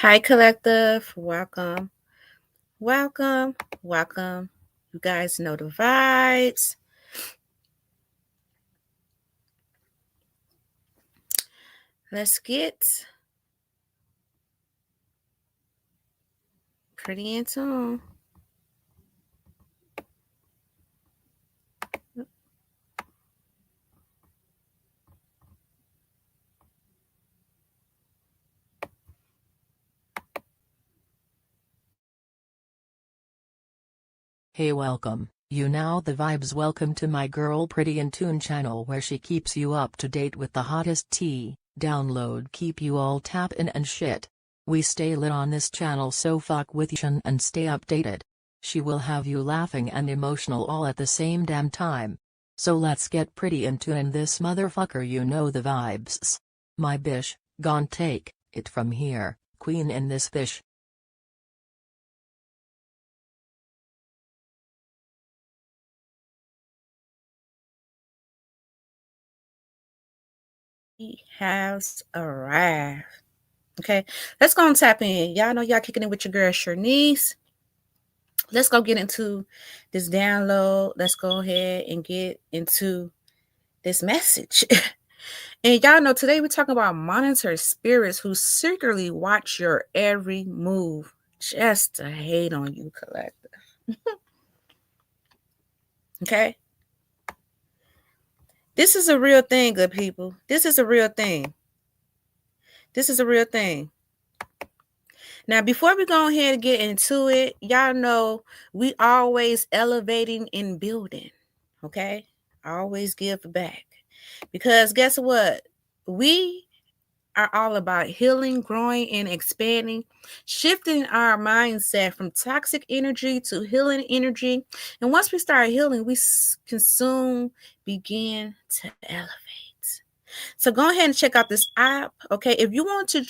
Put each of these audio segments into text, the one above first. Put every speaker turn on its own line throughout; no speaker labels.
Hi, collective. Welcome, welcome, welcome. You guys know the vibes. Let's get pretty in tune.
Hey, welcome, you now the vibes. Welcome to my girl Pretty in Tune channel, where she keeps you up to date with the hottest tea. Download, keep you all tappin' and shit. We stay lit on this channel, so fuck with you and stay updated. She will have you laughing and emotional all at the same damn time. So let's get pretty in tune in this motherfucker, you know the vibes. My bish, gon' take it from here, queen in this bish.
He has arrived. Okay, let's go and tap in. Y'all know y'all kicking in with your girl Shernice. Let's go get into this download. Let's go ahead and get into this message. And y'all know today we're talking about monitor spirits who secretly watch your every move just to hate on you, collective. Okay? This is a real thing, good people. This is a real thing. This is a real thing. Now, before we go ahead and get into it, y'all know we always elevating and building. Okay? Always give back. Because guess what? We are all about healing, growing, and expanding, shifting our mindset from toxic energy to healing energy. And once we start healing, we can soon begin to elevate. So go ahead and check out this app. Okay, if you want to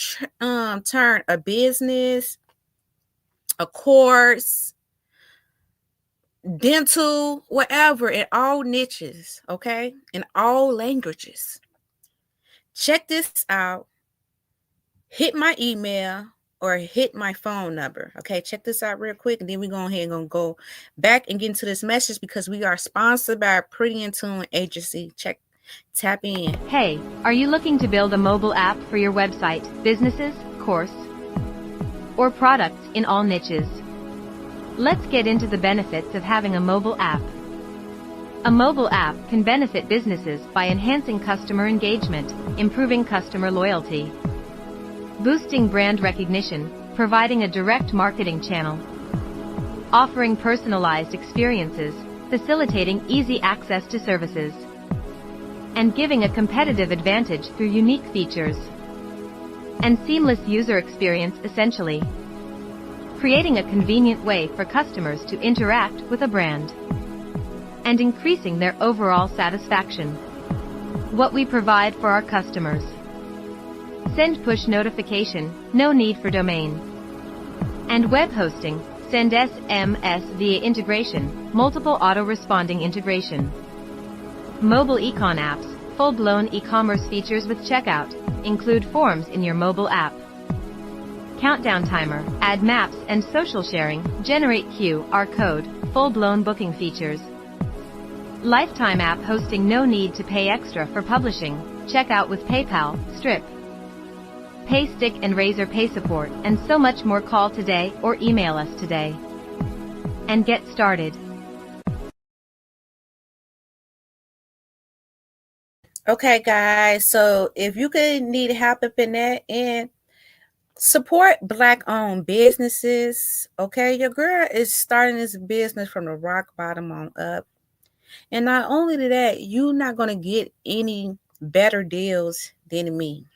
turn a business, a course, dental, whatever, in all niches, okay, in all languages, check this out. Hit my email or hit my phone number. Okay, check this out real quick, and then we're going ahead and gonna go back and get into this message because we are sponsored by Pretty in Tune Agency. Tap in.
Hey, are you looking to build a mobile app for your website, businesses, course, or products in all niches? Let's get into the benefits of having a mobile app. A mobile app can benefit businesses by enhancing customer engagement, improving customer loyalty, boosting brand recognition, providing a direct marketing channel, offering personalized experiences, facilitating easy access to services, and giving a competitive advantage through unique features and seamless user experience, essentially creating a convenient way for customers to interact with a brand and increasing their overall satisfaction. What we provide for our customers: send push notification, no need for domain, and web hosting, send SMS via integration, multiple auto-responding integration. Mobile econ apps, full-blown e-commerce features with checkout, include forms in your mobile app. Countdown timer, add maps and social sharing, generate QR code, full-blown booking features. Lifetime app hosting, no need to pay extra for publishing, checkout with PayPal, Stripe, PayStick and Razor Pay support, and so much more. Call today or email us today and get started.
Okay, guys. So if you could need help up in that and support Black-owned businesses, okay, your girl is starting this business from the rock bottom on up. And not only that, you're not going to get any better deals than me.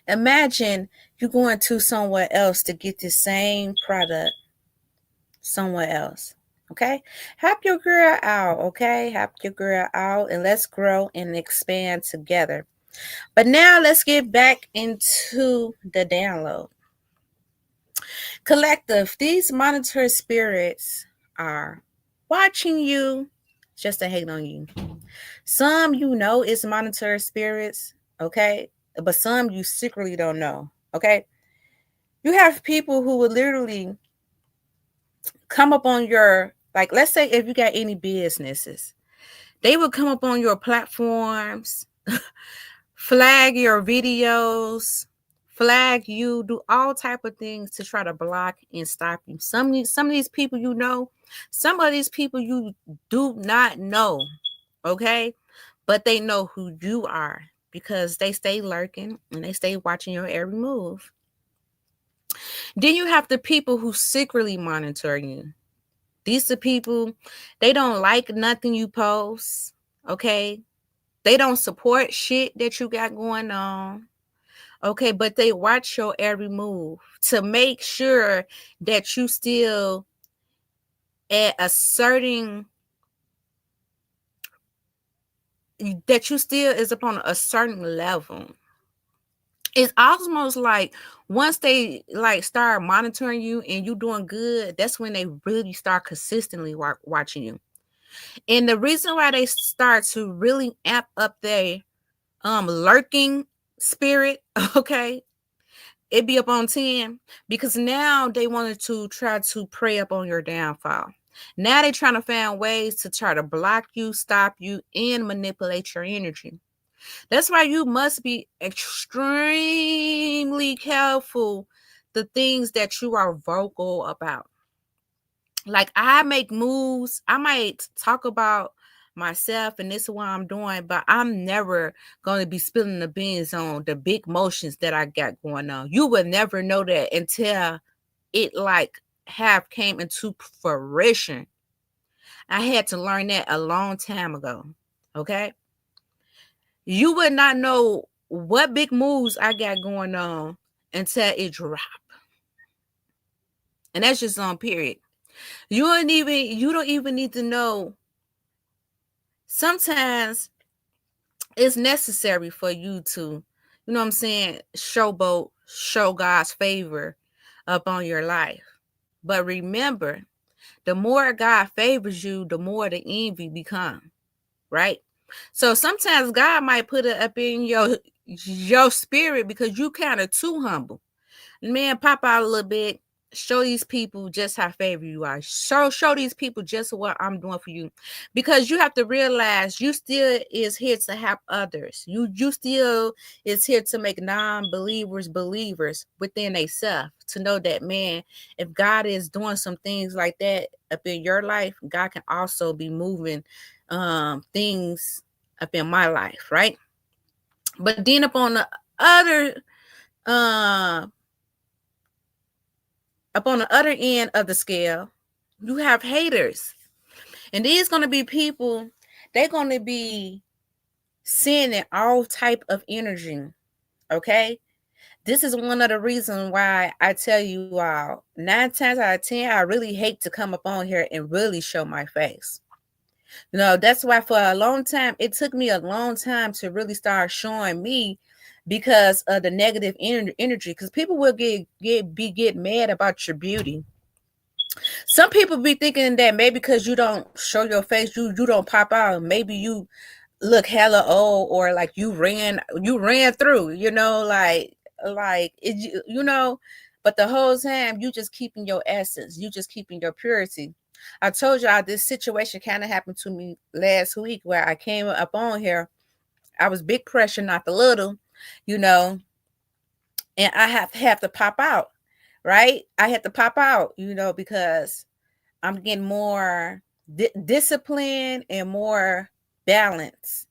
Imagine you going to somewhere else to get the same product somewhere else. Okay, help your girl out. Okay, help your girl out, and let's grow and expand together. But now let's get back into the download. Collective, these monitor spirits are watching you just to hate on you. Some you know is monitor spirits, okay, but some you secretly don't know. Okay, You have people who will literally come up on your, like, let's say if you got any businesses, they will come up on your platforms, flag your videos, flag you, do all type of things to try to block and stop you. Some of these people you know, some of these people you do not know, okay? But they know who you are because they stay lurking and they stay watching your every move. Then you have the people who secretly monitor you. These are people, they don't like nothing you post, okay? They don't support shit that you got going on, okay? But they watch your every move to make sure that you still at a certain, that you still is upon a certain level. It's almost like once they like start monitoring you and you doing good, that's when they really start consistently watching you. And the reason why they start to really amp up their lurking spirit, okay, it be up on 10 because now they wanted to try to prey up on your downfall. Now they trying to find ways to try to block you, stop you, and manipulate your energy. That's why you must be extremely careful the things that you are vocal about. Like I make moves, I might talk about myself and this is what I'm doing, but I'm never going to be spilling the beans on the big motions that I got going on. You would never know that until it like have came into fruition. I had to learn that a long time ago. Okay. You would not know what big moves I got going on until it dropped. And that's just on period. You don't even need to know. Sometimes it's necessary for you to, you know what I'm saying, show God's favor upon your life. But remember, the more God favors you, the more the envy become, right? So sometimes God might put it up in your spirit because you kind of too humble. Man, pop out a little bit. Show these people just how favorable you are. Show these people just what I'm doing for you. Because you have to realize you still is here to help others. You still is here to make non-believers believers within themselves. To know that, man, if God is doing some things like that up in your life, God can also be moving things up in my life, right? But then upon the other end of the scale, you have haters. And these going to be people, they're going to be sending all type of energy, okay? This is one of the reasons why I tell you all, 9 times out of 10, I really hate to come up on here and really show my face. You know, that's why for a long time, it took me a long time to really start showing me because of the negative energy. Because people will get mad about your beauty. Some people be thinking that maybe because you don't show your face, you don't pop out. Maybe you look hella old or like you ran through. You know, like it, you know. But the whole time you just keeping your essence. You just keeping your purity. I told y'all this situation kind of happened to me last week where I came up on here. I was big pressure, not the little, you know, and I have to pop out, right? I had to pop out, you know, because I'm getting more discipline and more balance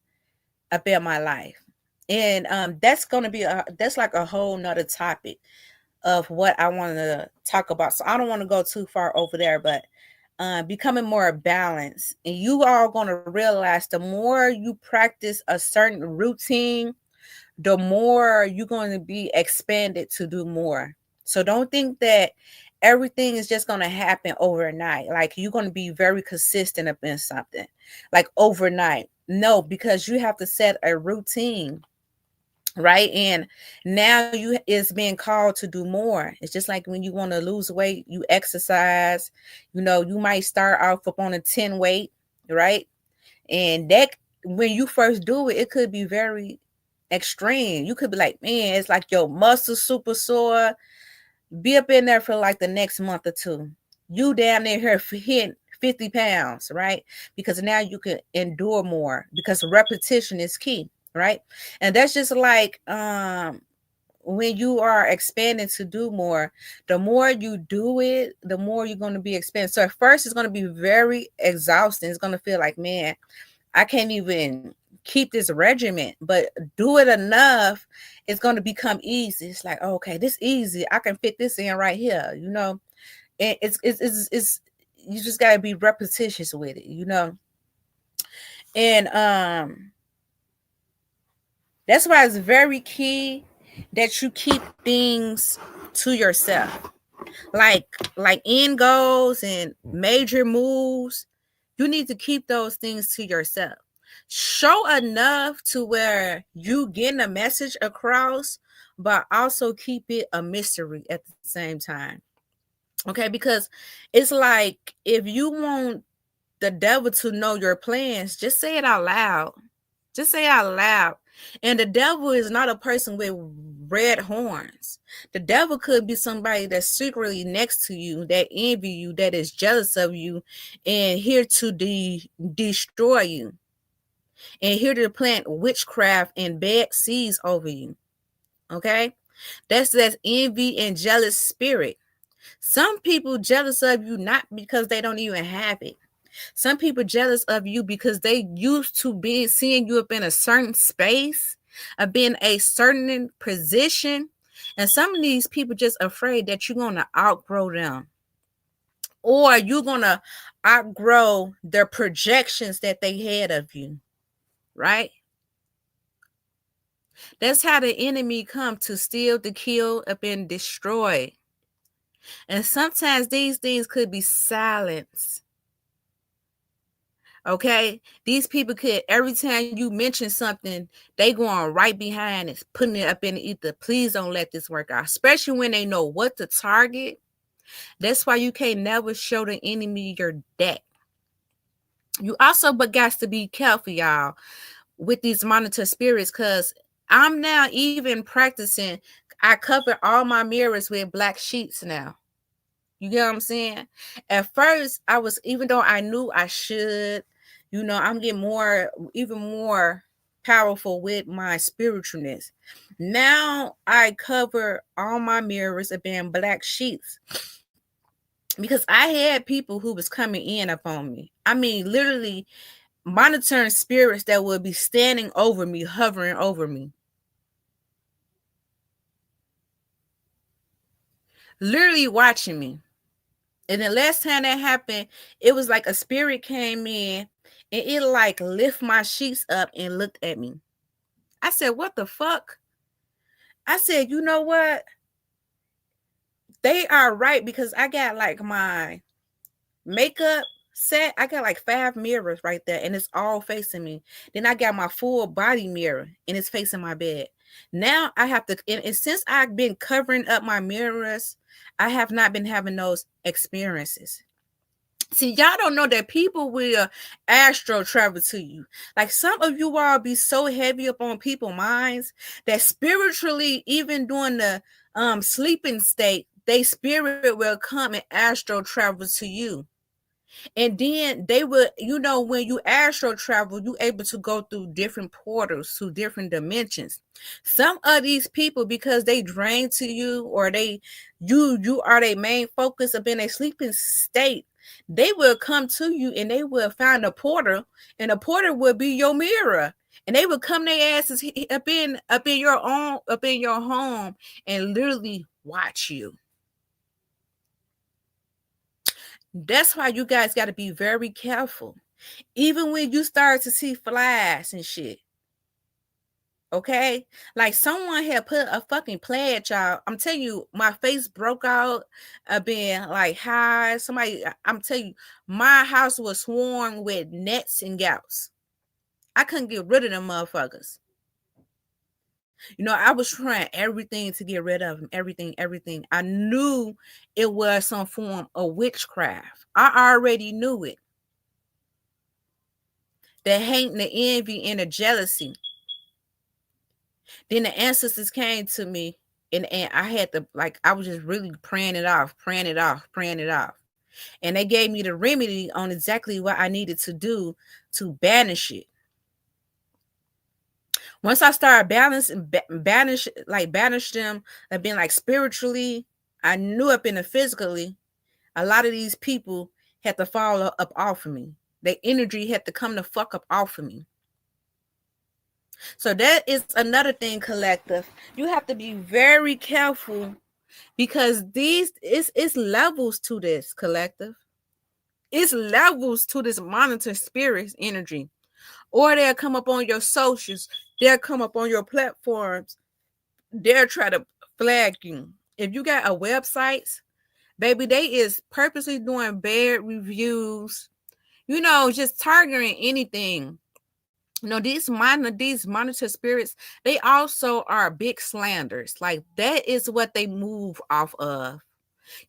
up in my life. And that's going to be that's like a whole nother topic of what I want to talk about. So I don't want to go too far over there, but becoming more balanced. And you are going to realize the more you practice a certain routine, the more you're going to be expanded to do more. So don't think that everything is just going to happen overnight. Like you're going to be very consistent up in something like overnight. No, because you have to set a routine. Right. And now you is being called to do more. It's just like when you want to lose weight, you exercise, you know, you might start off up on a 10 weight, right? And that when you first do it, it could be very extreme. You could be like, man, it's like your muscles super sore. be up in there for like the next month or two. You down there here for hitting 50 pounds, right? Because now you can endure more because repetition is key, right? And that's just like when you are expanding to do more, the more you do it, the more you're going to be expanded. So at first it's going to be very exhausting. It's going to feel like, man, I can't even keep this regiment, but do it enough, it's going to become easy. It's like, oh, okay, this easy. I can fit this in right here, you know. And it's you just got to be repetitious with it, you know. And that's why it's very key that you keep things to yourself. Like end goals and major moves, you need to keep those things to yourself. Show enough to where you getting a message across, but also keep it a mystery at the same time. Okay, because it's like if you want the devil to know your plans, just say it out loud. Just say it out loud. And the devil is not a person with red horns. The devil could be somebody that's secretly next to you, that envy you, that is jealous of you, and here to destroy you, and here to plant witchcraft and bad seeds over you. Okay? That's envy and jealous spirit. Some people jealous of you not because they don't even have it. Some people jealous of you because they used to be seeing you up in a certain space, of being a certain position. And some of these people just afraid that you're going to outgrow them, or you're going to outgrow their projections that they had of you, right? That's how the enemy come to steal, to kill, up and destroy. And sometimes these things could be silenced. Okay, these people could, every time you mention something, they going right behind it, putting it up in the ether. Please don't let this work out, especially when they know what to target. That's why you can't never show the enemy your deck. You also but got to be careful, y'all, with these monitor spirits, because I'm now even practicing. I cover all my mirrors with black sheets now. You get what I'm saying? At first, I was, even though I knew I should, you know, I'm getting even more powerful with my spiritualness. Now I cover all my mirrors up in black sheets because I had people who was coming in up on me. I mean, literally monitoring spirits that would be standing over me, hovering over me. Literally watching me. And the last time that happened, it was like a spirit came in and it like lift my sheets up and looked at me. I said, what the fuck? I said, you know what? They are right, because I got like my makeup set. I got like 5 mirrors right there and it's all facing me. Then I got my full body mirror and it's facing my bed. Now I have to, and since I've been covering up my mirrors, I have not been having those experiences. See, y'all don't know that people will astro travel to you. Like some of you all be so heavy up on people's minds that spiritually, even during the sleeping state, they spirit will come and astro travel to you. And then they will, you know, when you astro travel, you able to go through different portals to different dimensions. Some of these people, because they drain to you, or you are their main focus of in a sleeping state, they will come to you and they will find a portal, and a portal will be your mirror. And they will come their asses up in your home and literally watch you. That's why you guys got to be very careful. Even when you start to see flies and shit. Okay? Like someone had put a fucking pledge out. I'm telling you, my face broke out, being like high. I'm telling you, my house was swarmed with gnats and gouts. I couldn't get rid of them motherfuckers. You know, I was trying everything to get rid of them. Everything. I knew it was some form of witchcraft. I already knew it. The hate, the envy, and the jealousy. Then the ancestors came to me And I had to, like, I was just really praying it off, praying it off, praying it off. And they gave me the remedy on exactly what I needed to do to banish it. Once I started banish them, I've been like spiritually, I knew up in the physically, a lot of these people had to fall up off of me. Their energy had to come the fuck up off of me. So that is another thing, collective. You have to be very careful because it's levels to this, collective. It's levels to this monitor spirit energy. Or they'll come up on your socials. They'll come up on your platforms. They'll try to flag you. If you got a website, baby, they is purposely doing bad reviews. Just targeting anything. These monitor spirits, they also are big slanders. Like, that is what they move off of.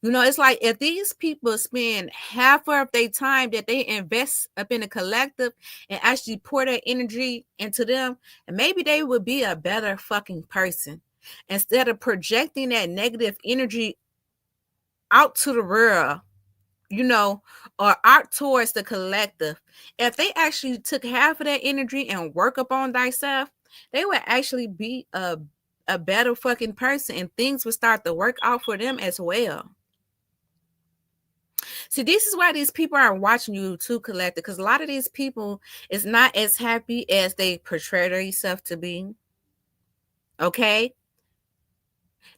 It's like if these people spend half of their time that they invest up in a collective and actually pour their energy into them, and maybe they would be a better fucking person instead of projecting that negative energy out to the world, or out towards the collective. If they actually took half of that energy and work upon thyself, they would actually be a better fucking person, and things would start to work out for them as well. See, this is why these people are watching you too, collective, because a lot of these people is not as happy as they portray themselves to be. Okay?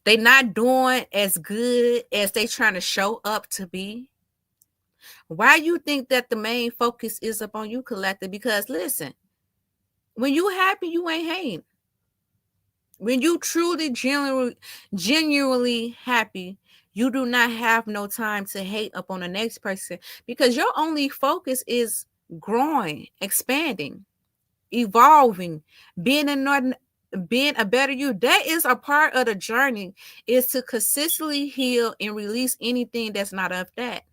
They're not doing as good as they trying to show up to be. Why you think that the main focus is upon you, collective? Because listen, when you happy, you ain't hating. When you truly, genuinely happy, you do not have no time to hate up on the next person, because your only focus is growing, expanding, evolving, being a better you. That is a part of the journey, is to consistently heal and release anything that's not of that.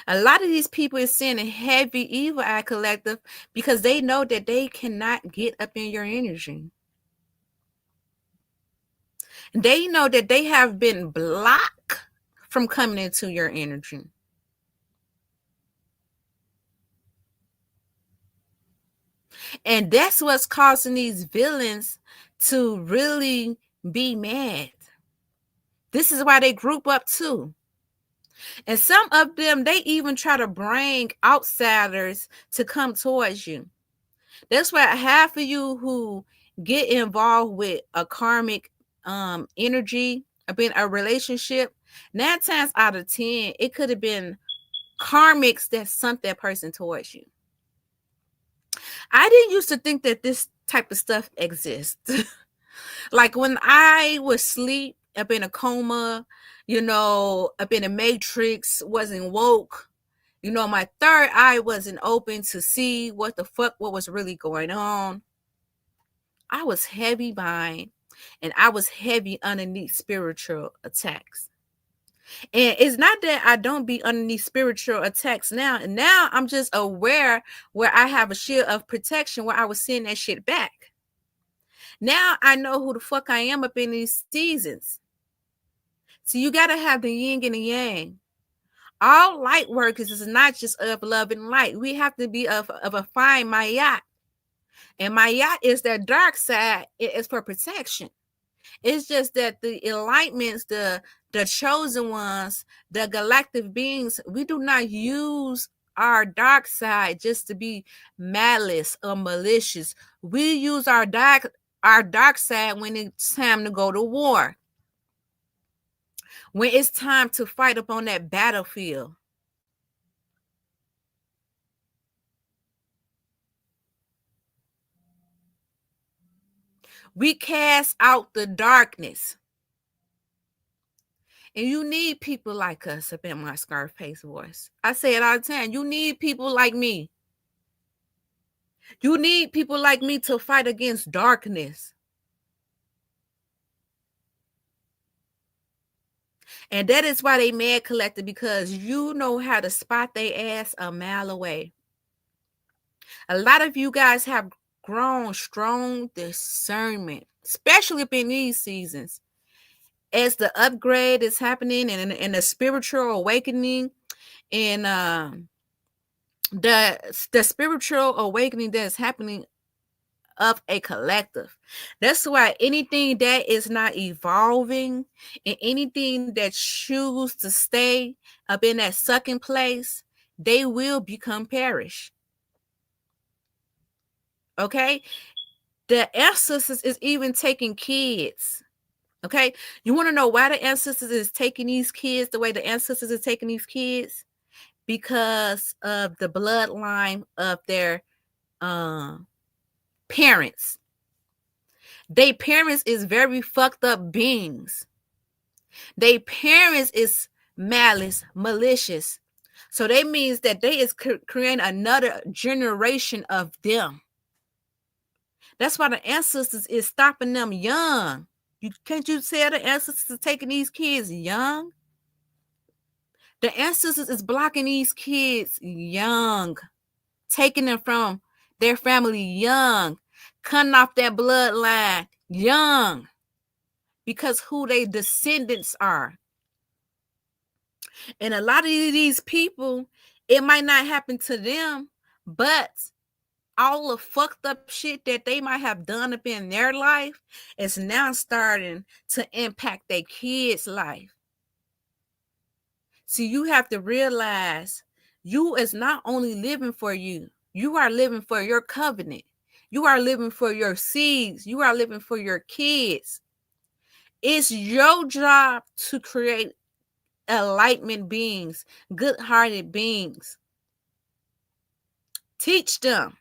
A lot of these people is sending heavy evil eye, collective, because they know that they cannot get up in your energy. They know that they have been blocked from coming into your energy. And that's what's causing these villains to really be mad. This is why they group up too. And some of them, they even try to bring outsiders to come towards you. That's why half of you who get involved with a karmic energy, been a relationship, 9 times out of 10, it could have been karmics that sent that person towards you. I didn't used to think that this type of stuff exists. Like when I was asleep, up in a coma, up in a matrix, wasn't woke, my third eye wasn't open to see what was really going on. I was heavy behind, and I was heavy underneath spiritual attacks. And it's not that I don't be underneath spiritual attacks now. And now I'm just aware where I have a shield of protection where I was seeing that shit back. Now I know who the fuck I am up in these seasons. So you got to have the yin and the yang. All light workers is not just of love and light. We have to be of a fine mayat. And mayat is that dark side. It is for protection. It's just that the enlightenments, the chosen ones, the galactic beings, we do not use our dark side just to be malice or malicious. We use our dark side when it's time to go to war. When it's time to fight up on that battlefield. We cast out the darkness. And you need people like us up in my Scarface voice. I say it all the time. You need people like me. You need people like me to fight against darkness. And that is why they mad, collective, because you know how to spot their ass a mile away. A lot of you guys have grown strong discernment, especially up in these seasons. As the upgrade is happening and the spiritual awakening and the spiritual awakening that's happening of a collective. That's why anything that is not evolving and anything that choose to stay up in that sucking place, they will become perish. Okay? The ancestors is even taking kids. Okay? You want to know why the ancestors is taking these kids the way the ancestors is taking these kids? Because of the bloodline of their parents. They parents is very fucked up beings. They parents is malicious. So that means that they is creating another generation of them. That's why the ancestors is stopping them young. Can't you tell the ancestors are taking these kids young? The ancestors is blocking these kids young, taking them from their family young, cutting off that bloodline young, because who they descendants are. And a lot of these people, it might not happen to them, but all the fucked up shit that they might have done up in their life is now starting to impact their kids' life. See, you have to realize you is not only living for you, you are living for your covenant. You are living for your seeds. You are living for your kids. It's your job to create enlightenment beings, good-hearted beings. Teach them.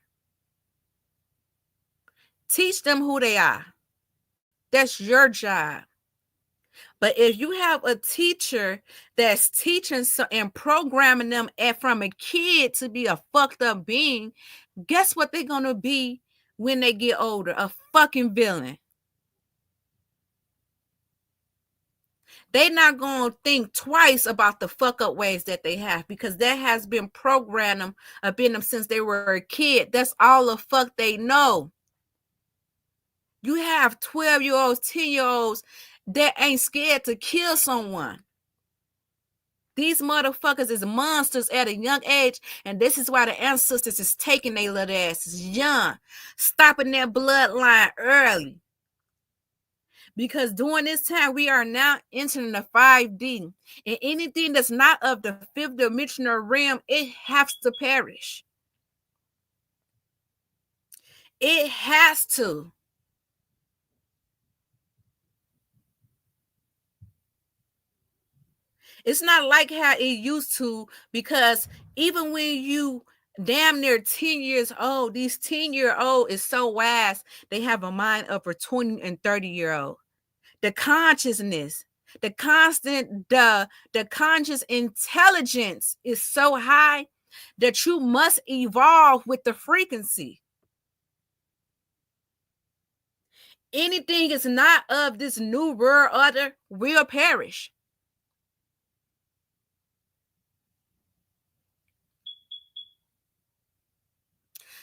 Teach them who they are. That's your job. But if you have a teacher that's teaching and programming them from a kid to be a fucked up being, guess what they're going to be when they get older? A fucking villain. They're not going to think twice about the fuck up ways that they have, because that has been programmed up in them since they were a kid. That's all the fuck they know. You have 12-year-olds, 10-year-olds that ain't scared to kill someone. These motherfuckers is monsters at a young age, and this is why the ancestors is taking their little asses young, stopping their bloodline early. Because during this time, we are now entering the 5D, and anything that's not of the fifth dimensional realm, it has to perish. It has to. It's not like how it used to, because even when you damn near 10 years old, these 10-year-old is so wise, they have a mind of a 20 and 30-year-old. The consciousness, the conscious intelligence is so high that you must evolve with the frequency. Anything is not of this new world order will perish.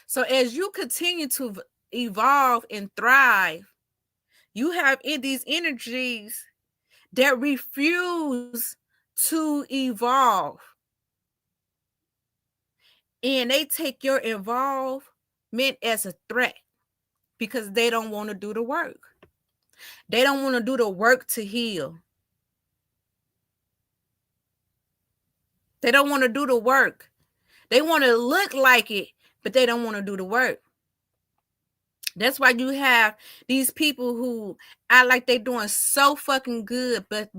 So as you continue to evolve and thrive, you have these energies that refuse to evolve. And they take your involvement as a threat because they don't want to do the work. They don't want to do the work to heal. They don't want to do the work. They want to look like it, but they don't want to do the work. That's why you have these people who act like they're doing so fucking good, but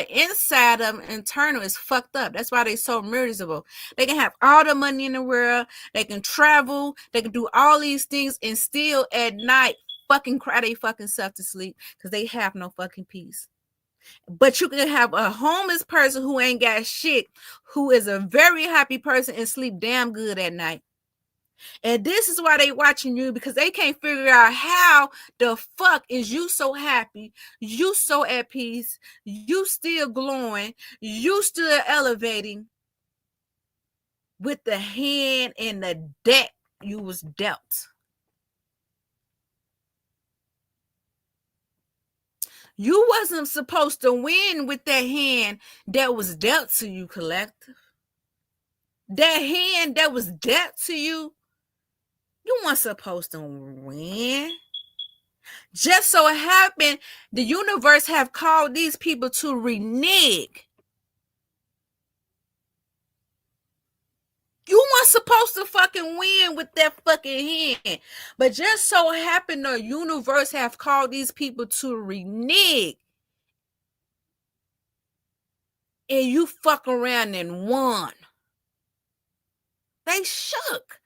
inside of them, internal is fucked up. That's why they're so miserable. They can have all the money in the world, they can travel, they can do all these things, and still at night fucking cry they fucking self to sleep because they have no fucking peace. But you can have a homeless person who ain't got shit, who is a very happy person and sleep damn good at night. And this is why they watching you, because they can't figure out how the fuck is you so happy, you so at peace, you still glowing, you still elevating with the hand and the deck you was dealt. You wasn't supposed to win with that hand that was dealt to you, collective. That hand that was dealt to you, you weren't supposed to win. Just so it happened, the universe have called these people to renege. You weren't supposed to fucking win with that fucking hand. But just so happened the universe have called these people to renege. And you fuck around and won. They shook.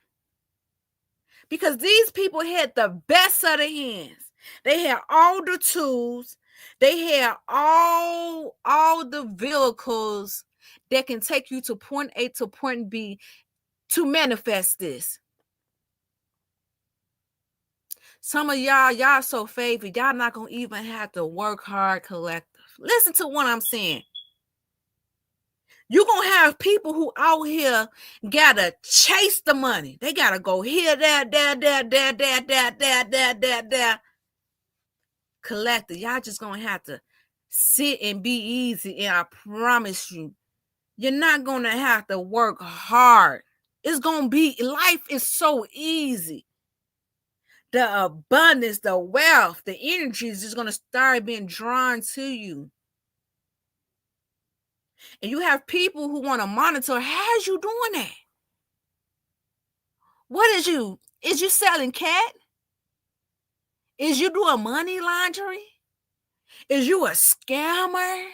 Because these people had the best of the hands. They had all the tools. They had all the vehicles that can take you to point A to point B to manifest this. Some of y'all so favored, y'all not gonna even have to work hard, collective. Listen to what I'm saying. You're gonna have people who out here gotta chase the money. They gotta go here, there. Collective, y'all just gonna have to sit and be easy, and I promise you, you're not gonna have to work hard. It's gonna be, life is so easy. The abundance, the wealth, the energy is just gonna start being drawn to you. And you have people who want to monitor. How's you doing that? What is you? Is you selling cat? Is you doing money laundering? Is you a scammer?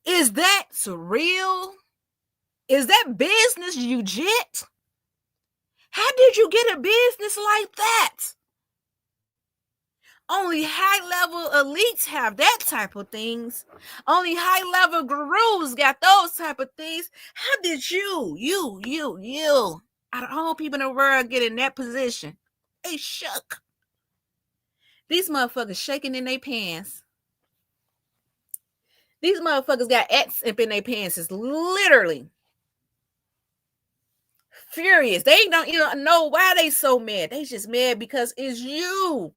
Is that surreal? Is that business legit? How did you get a business like that? Only high-level elites have that type of things. Only high-level gurus got those type of things. How did you, out of all people in the world, get in that position? They shook. These motherfuckers shaking in their pants. These motherfuckers got X up in their pants. It's literally furious. They don't even know why they so mad. They just mad because it's you.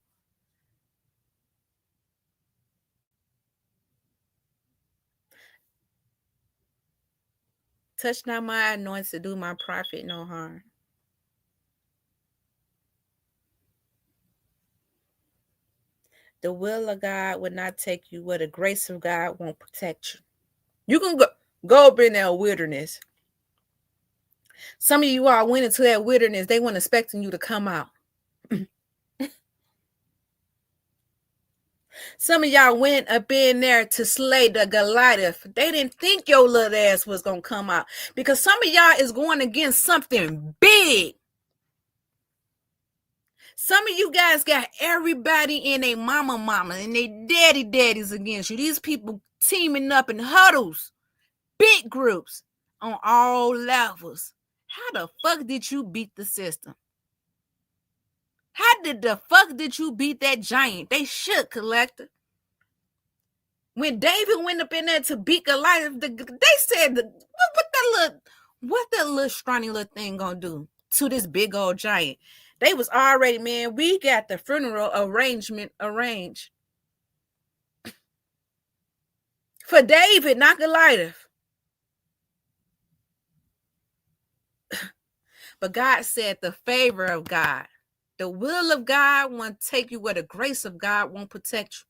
Touch not my anointing to do my prophet no harm. The will of God will not take you where the grace of God won't protect you. You can go up in that wilderness. Some of you all went into that wilderness. They weren't expecting you to come out. Some of y'all went up in there to slay the Goliath. They didn't think your little ass was going to come out. Because some of y'all is going against something big. Some of you guys got everybody and their mama and their daddies against you. These people teaming up in huddles, big groups on all levels. How the fuck did you beat the system? How the fuck did you beat that giant? They shook, collector. When David went up in there to beat Goliath, they said, what that little scrawny little thing gonna do to this big old giant? They was already, man, we got the funeral arrangement arranged for David, not Goliath. But God said the favor of God, the will of God won't take you where the grace of God won't protect you.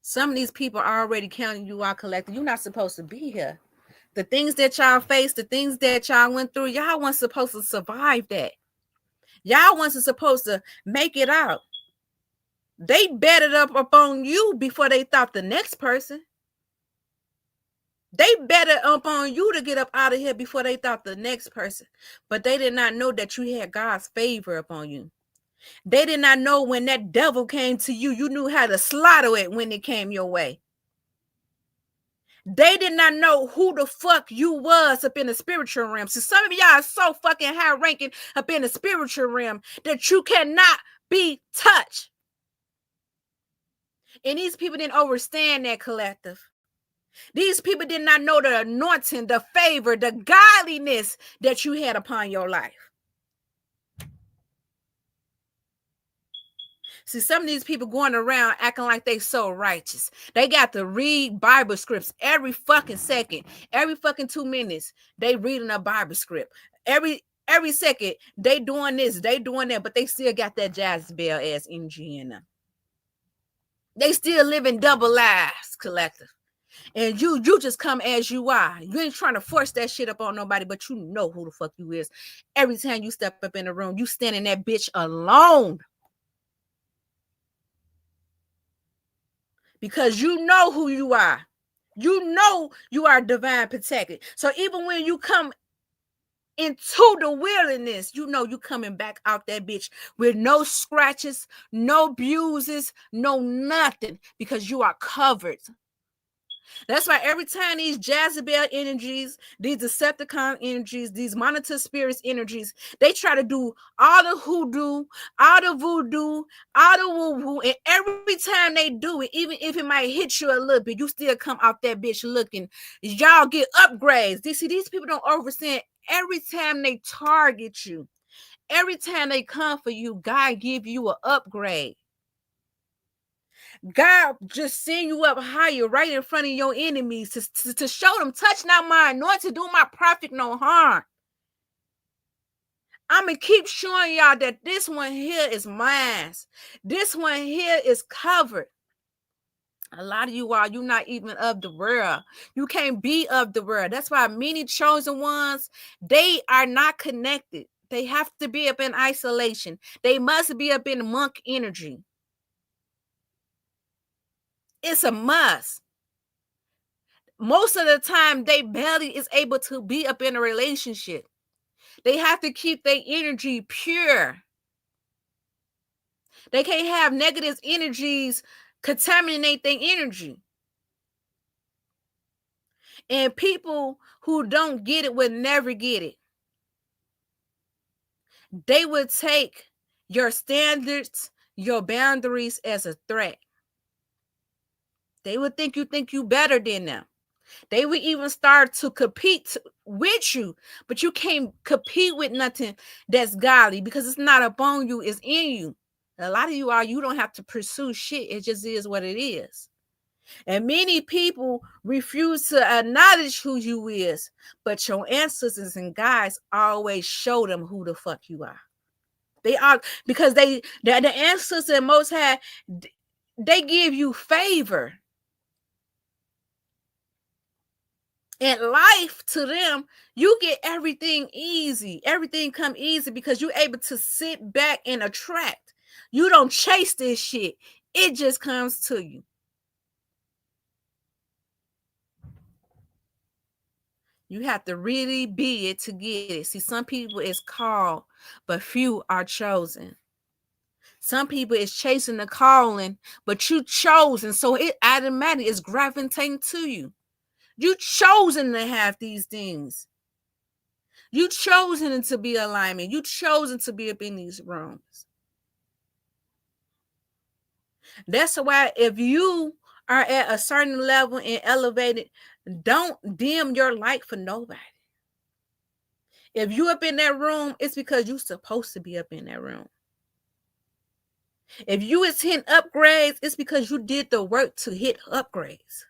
Some of these people are already counting you out, collective. You're not supposed to be here. The things that y'all faced, the things that y'all went through, y'all weren't supposed to survive that. Y'all wasn't supposed to make it out. They betted up upon you before they thought the next person. They betted up on you to get up out of here before they thought the next person. But they did not know that you had God's favor upon you. They did not know when that devil came to you, you knew how to slaughter it when it came your way. They did not know who the fuck you was up in the spiritual realm. So some of y'all are so fucking high ranking up in the spiritual realm that you cannot be touched. And these people didn't understand that, collective. These people did not know the anointing, the favor, the godliness that you had upon your life. See, some of these people going around acting like they so righteous. They got to read Bible scripts every fucking second. Every fucking 2 minutes, they reading a Bible script. Every second, they doing this, they doing that, but they still got that Jezebel ass energy in them. They still living double lives, collective. And you just come as you are. You ain't trying to force that shit up on nobody, but you know who the fuck you is. Every time you step up in the room, you standing that bitch alone. Because you know who you are. You know you are divine protected. So even when you come into the wilderness, you know you coming back out that bitch with no scratches, no bruises, no nothing, because you are covered. That's why every time these Jezebel energies, these Decepticon energies, these monitor spirits energies, they try to do all the hoodoo, all the voodoo, all the woo-woo, and every time they do it, even if it might hit you a little bit, you still come out that bitch looking. Y'all get upgrades. These people don't understand. Every time they target you, every time they come for you, God give you an upgrade. God just send you up higher right in front of your enemies to show them, touch not my anointing, do my prophet no harm. I'm going to keep showing y'all that this one here is mine. This one here is covered. A lot of you are, you're not even of the world. You can't be of the world. That's why many chosen ones, they are not connected. They have to be up in isolation. They must be up in monk energy. It's a must. Most of the time, they barely is able to be up in a relationship. They have to keep their energy pure. They can't have negative energies contaminate their energy. And people who don't get it will never get it. They would take your standards, your boundaries as a threat. They would think you better than them. They would even start to compete with you, but you can't compete with nothing that's godly because it's not upon you, it's in you. A lot of you don't have to pursue shit. It just is what it is. And many people refuse to acknowledge who you is, but your ancestors and guides always show them who the fuck you are. They are, because the ancestors and Most High, they give you favor. In life, to them, you get everything easy. Everything come easy because you're able to sit back and attract. You don't chase this shit. It just comes to you. You have to really be it to get it. See, some people is called, but few are chosen. Some people is chasing the calling, but you chosen, so it automatically is gravitating to you. You chosen to have these things. You chosen to be alignment. You chosen to be up in these rooms. That's why if you are at a certain level and elevated, don't dim your light for nobody. If you up in that room, it's because you're supposed to be up in that room. If you is hitting upgrades, it's because you did the work to hit upgrades.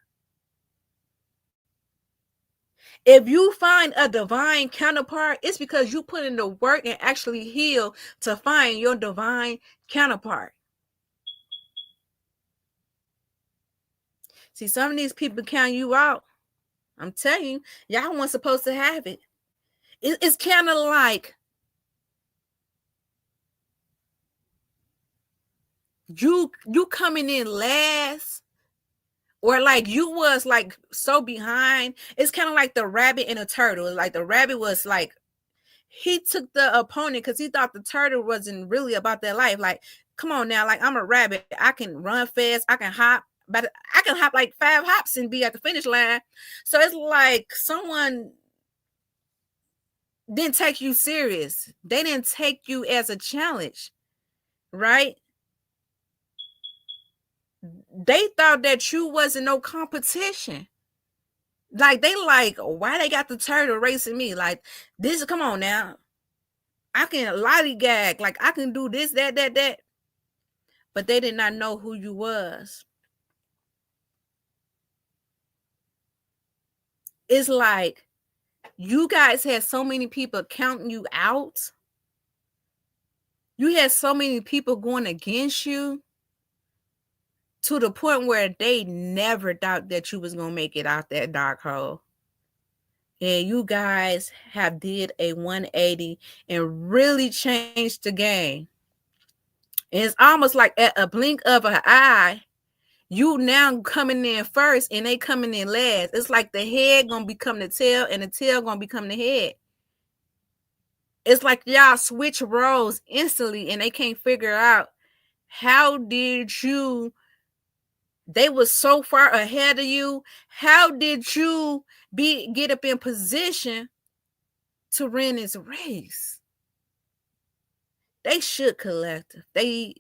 If you find a divine counterpart, it's because you put in the work and actually heal to find your divine counterpart. See, some of these people count you out. I'm telling you, y'all weren't supposed to have it. It's kind of like you coming in last, or like you was like so behind. It's kind of like the rabbit and a turtle. Like the rabbit was like, he took the opponent because he thought the turtle wasn't really about their life. Like, come on now, like I'm a rabbit. I can run fast. I can hop, but I can hop like 5 hops and be at the finish line. So it's like someone didn't take you serious. They didn't take you as a challenge, right? They thought that you wasn't no competition. Like they like, why they got the turtle racing me? Like this, come on now. I can lollygag, like I can do this, that. but they did not know who you was. It's like you guys had so many people counting you out. You had so many people going against you to the point where they never thought that you was going to make it out that dark hole. And you guys have did a 180 and really changed the game. And it's almost like at a blink of an eye, you now coming in first and they coming in last. It's like the head gonna become the tail and the tail gonna become the head. It's like y'all switch roles instantly and they can't figure out how did you, they were so far ahead of you. How did you get up in position to run this race? They should collective. They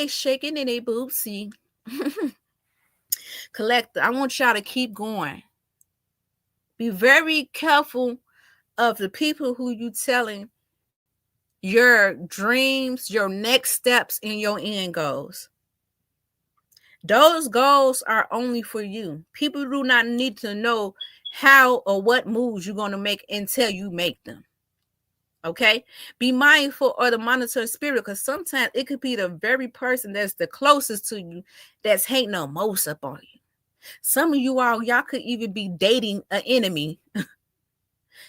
shaking in their boopsy. Collective. I want y'all to keep going. Be very careful of the people who you telling your dreams, your next steps, and your end goals. Those goals are only for you. People do not need to know how or what moves you're going to make until you make them. Okay? Be mindful of the monitoring spirit, because sometimes it could be the very person that's the closest to you that's hating the most up on you. Some of y'all could even be dating an enemy.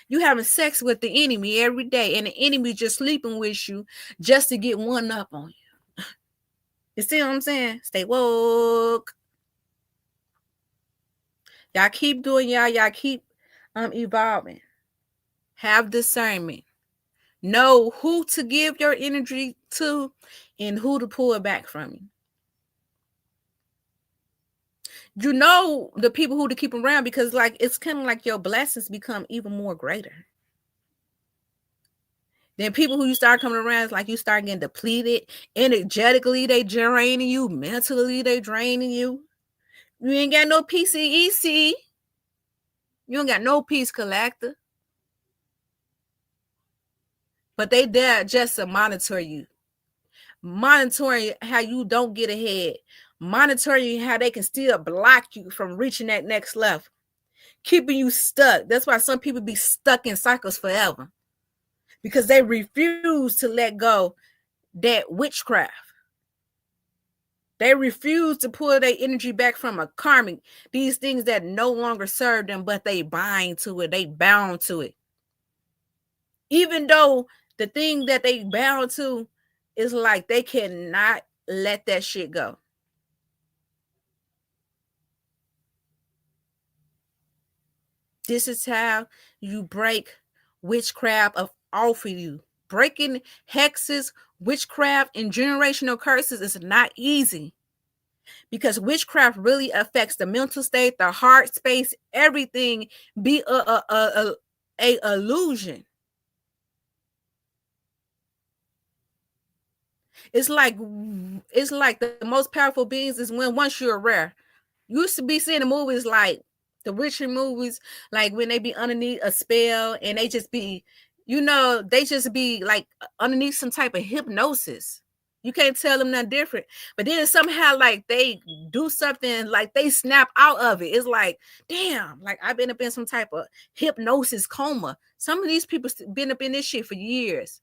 You having sex with the enemy every day, and the enemy just sleeping with you just to get one up on you. You see what I'm saying? Stay woke. Y'all keep doing y'all keep evolving. Have discernment. Know who to give your energy to and who to pull it back from you. You know the people who to keep around, because like it's kind of like your blessings become even more greater. Then people who you start coming around, it's like you start getting depleted. Energetically, they draining you. Mentally, they draining you. You ain't got no PCEC. You ain't got no peace collector. But they there just to monitor you. Monitoring how you don't get ahead. Monitoring how they can still block you from reaching that next level. Keeping you stuck. That's why some people be stuck in cycles forever. Because they refuse to let go that witchcraft. They refuse to pull their energy back from a karmic. These things that no longer serve them, but they bind to it. They bound to it. Even though the thing that they bound to is like they cannot let that shit go. This is how you break witchcraft off of you. Breaking hexes, witchcraft, and generational curses is not easy, because witchcraft really affects the mental state, the heart space, everything be a illusion. It's like the most powerful beings is when once you're rare. You used to be seeing the movies like the witchery movies, like when they be underneath a spell and they just be, they just be like underneath some type of hypnosis. You can't tell them nothing different. But then somehow like they do something, like they snap out of it. It's like, damn, like I've been up in some type of hypnosis coma. Some of these people been up in this shit for years,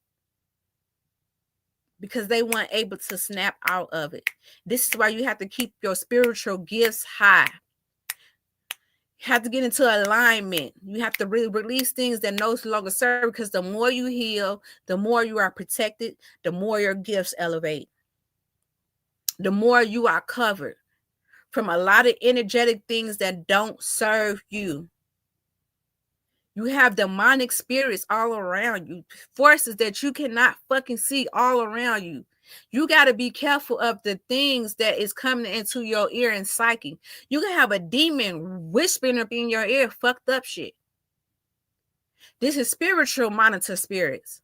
because they weren't able to snap out of it. This is why you have to keep your spiritual gifts high. You have to get into alignment. You have to really release things that no longer serve, because the more you heal, the more you are protected, the more your gifts elevate. The more you are covered from a lot of energetic things that don't serve you. You have demonic spirits all around you, forces that you cannot fucking see all around you. You got to be careful of the things that is coming into your ear and psyche. You can have a demon whispering up in your ear, fucked up shit. This is spiritual monitor spirits.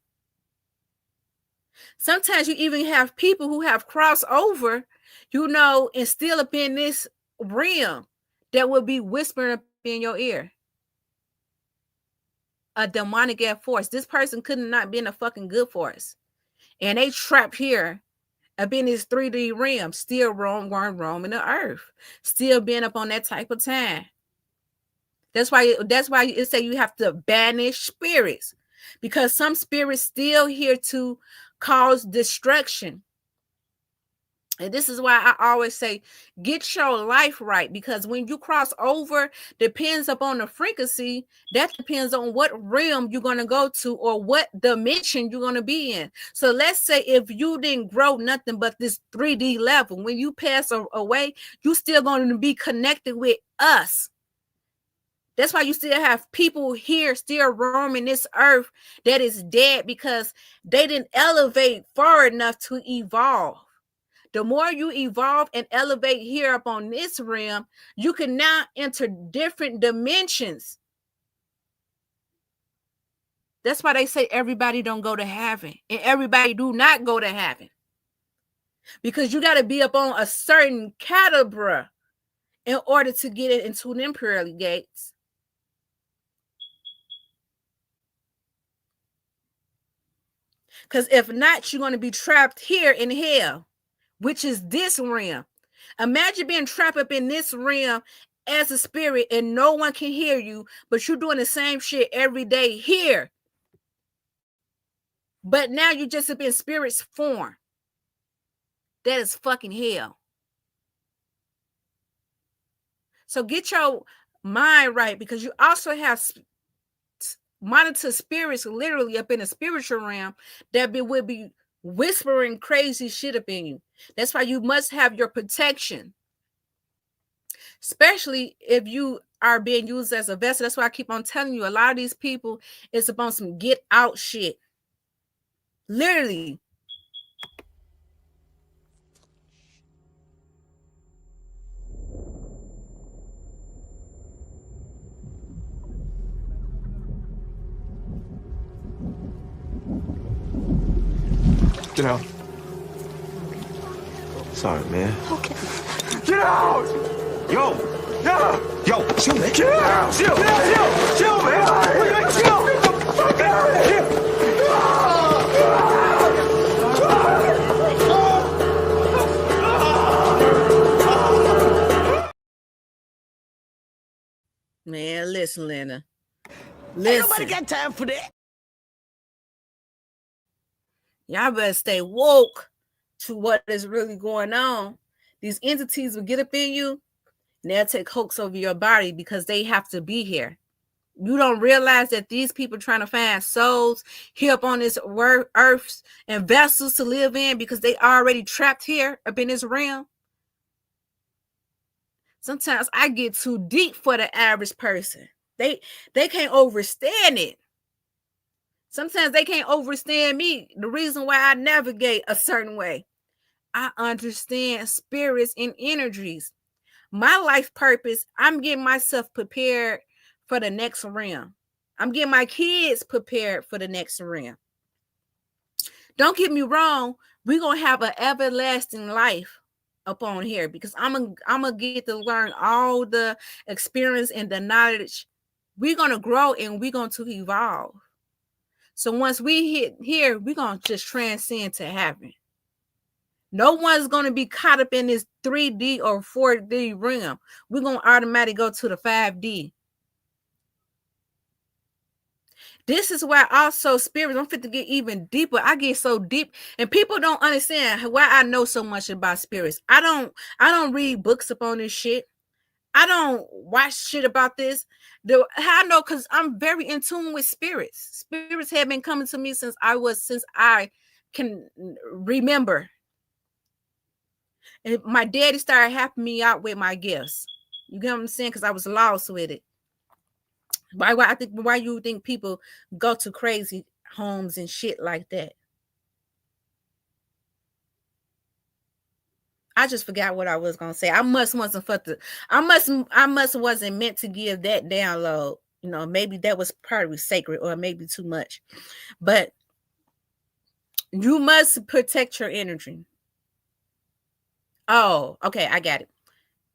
Sometimes you even have people who have crossed over, and still up in this realm that will be whispering up in your ear. A demonic air force. This person could not be in a fucking good force, and they trapped here up in this 3D realm, still roaming the earth, still being up on that type of time. That's why it say you have to banish spirits, because some spirits still here to cause destruction. And this is why I always say, get your life right, because when you cross over, depends upon the frequency. That depends on what realm you're going to go to or what dimension you're going to be in. So let's say if you didn't grow nothing but this 3D level, when you pass away, you still going to be connected with us. That's why you still have people here still roaming this earth that is dead, because they didn't elevate far enough to evolve. The more you evolve and elevate here up on this realm, you can now enter different dimensions. That's why they say everybody don't go to heaven and everybody do not go to heaven, because you got to be up on a certain caliber in order to get it into them pearly gates. Because if not, you're going to be trapped here in hell, which is this realm. Imagine being trapped up in this realm as a spirit and no one can hear you, but you're doing the same shit every day here. But now you just up in spirit's form. That is fucking hell. So get your mind right, because you also have monitor spirits literally up in the spiritual realm that would be whispering crazy shit up in you. That's why you must have your protection, especially if you are being used as a vessel. That's why I keep on telling you, a lot of these people is upon some get out shit. Literally.
Get out. Sorry, man. Okay. Get out! Yo! Yeah! Yo, chill, man. Get out! Chill, chill, chill, man! Chill! Get the fuck out of here!
Man, listen, Lena.
Listen. Ain't nobody got time for that.
Y'all better stay woke to what is really going on. These entities will get up in you and they'll take hoax over your body because they have to be here. You don't realize that these people trying to find souls here up on this earth and vessels to live in because they already trapped here up in this realm. Sometimes I get too deep for the average person. They can't understand it. Sometimes they can't understand me. The reason why I navigate a certain way. I understand spirits and energies. My life purpose, I'm getting myself prepared for the next realm. I'm getting my kids prepared for the next realm. Don't get me wrong. We're going to have an everlasting life up on here because I'm gonna get to learn all the experience and the knowledge. We're going to grow and we're going to evolve. So once we hit here, we're going to just transcend to heaven. No one's going to be caught up in this 3D or 4D realm. We're going to automatically go to the 5D. This is why also spirits, I'm fit to get even deeper. I get so deep and people don't understand why I know so much about spirits. I don't read books upon this shit. I don't watch shit about this. How I know, because I'm very in tune with spirits. Spirits have been coming to me since I can remember. And my daddy started helping me out with my gifts. You get what I'm saying? Because I was lost with it. Why you think people go to crazy homes and shit like that? I just forgot what I was gonna say. I must wasn't meant to give that download. You know, maybe that was probably sacred or maybe too much. But you must protect your energy. Oh, okay, I got it.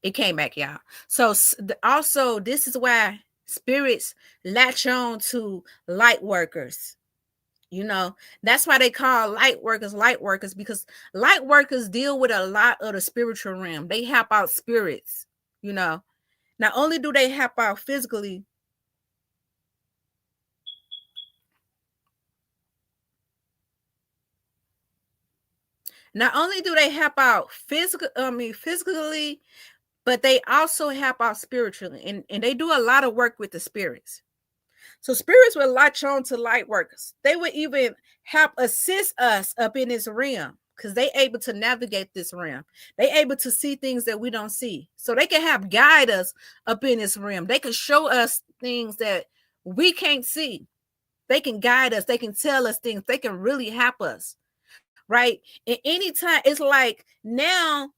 It came back, y'all. So also, this is why spirits latch on to light workers. You know, that's why they call light workers, because light workers deal with a lot of the spiritual realm. They help out spirits, you know. Not only do they help out physically, physically, but they also help out spiritually, and they do a lot of work with the spirits. So spirits will latch on to light workers. They would even help assist us up in this realm because they able to navigate this realm. They able to see things that we don't see. So they can help guide us up in this realm. They can show us things that we can't see. They can guide us. They can tell us things. They can really help us, right? And anytime, it's like now,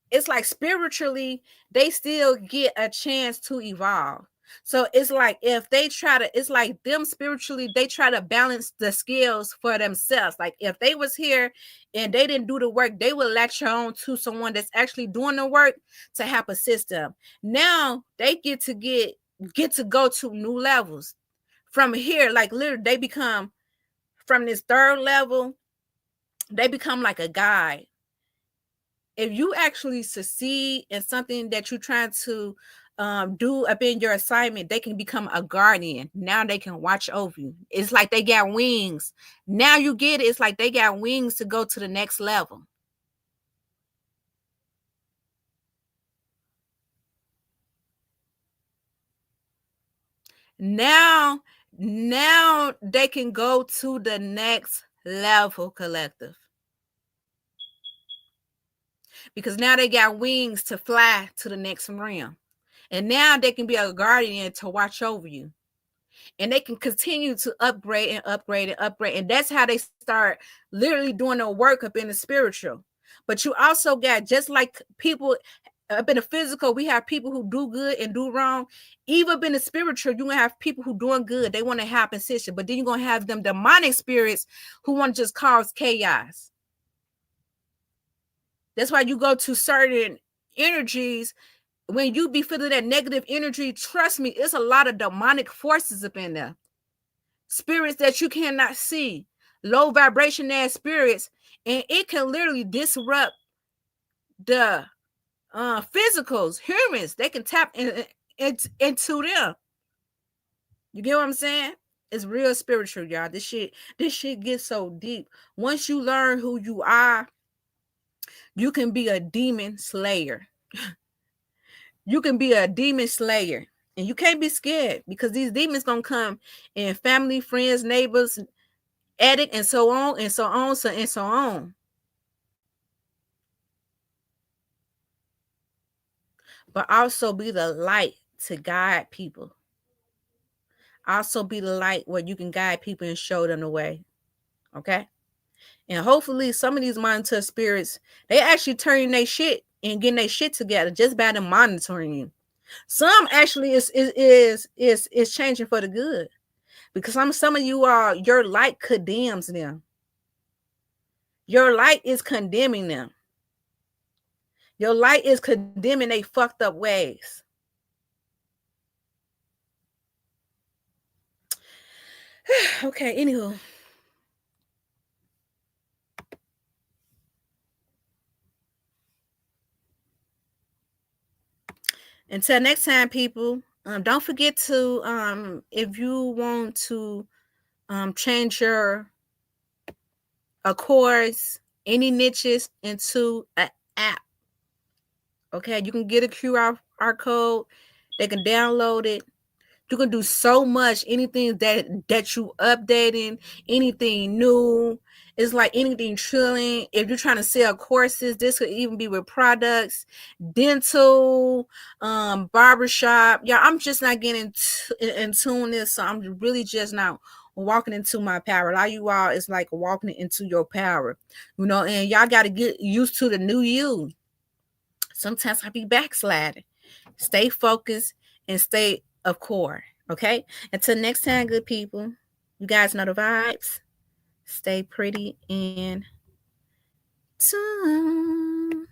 it's like spiritually, they still get a chance to evolve. So it's like if they try to, it's like them spiritually, they try to balance the scales for themselves. Like if they was here and they didn't do the work, they would latch on to someone that's actually doing the work to help assist them. Now they get to go to new levels from here. Like literally, they become, from this third level, they become like a guide. If you actually succeed in something that you're trying to do up in your assignment, they can become a guardian. Now they can watch over you. It's like they got wings. Now you get it. It's like they got wings to go to the next level. Now they can go to the next level, collective. Because now they got wings to fly to the next realm. And now they can be a guardian to watch over you. And they can continue to upgrade and upgrade and upgrade. And that's how they start literally doing the work up in the spiritual. But you also got, just like people up in the physical, we have people who do good and do wrong. Even up in the spiritual, you're going to have people who doing good. They want to have position. But then you're going to have them demonic spirits who want to just cause chaos. That's why you go to certain energies. When you be feeling that negative energy, trust me, it's a lot of demonic forces up in there. Spirits that you cannot see, low vibration ass spirits, and it can literally disrupt the physicals, humans. They can tap into them. You get what I'm saying? It's real spiritual, y'all. This shit gets so deep. Once you learn who you are, you can be a demon slayer. You can be a demon slayer, and you can't be scared, because these demons gonna come in family, friends, neighbors, addict, and so on and so on, and so on. But also be the light to guide people. Also be the light where you can guide people and show them the way. Okay? And hopefully some of these monitor spirits, they actually turning their shit and getting their shit together just by them monitoring you. Some actually is changing for the good, because some of you are, your light condemns them. Your light is condemning them. Your light is condemning they fucked up ways. Okay, anywho. Until next time, people, don't forget to, if you want to change your course, any niches into an app. Okay, you can get a QR code. They can download it. You can do so much. Anything that you updating, anything new. It's like anything trilling. If you're trying to sell courses, this could even be with products, dental, barbershop. Yeah, I'm just not getting in tune this. So I'm really just not walking into my power. A lot of you all is like walking into your power, you know, and y'all got to get used to the new you. Sometimes I be backsliding. Stay focused and stay of core. Okay, until next time, good people, you guys know the vibes. Stay pretty and tune.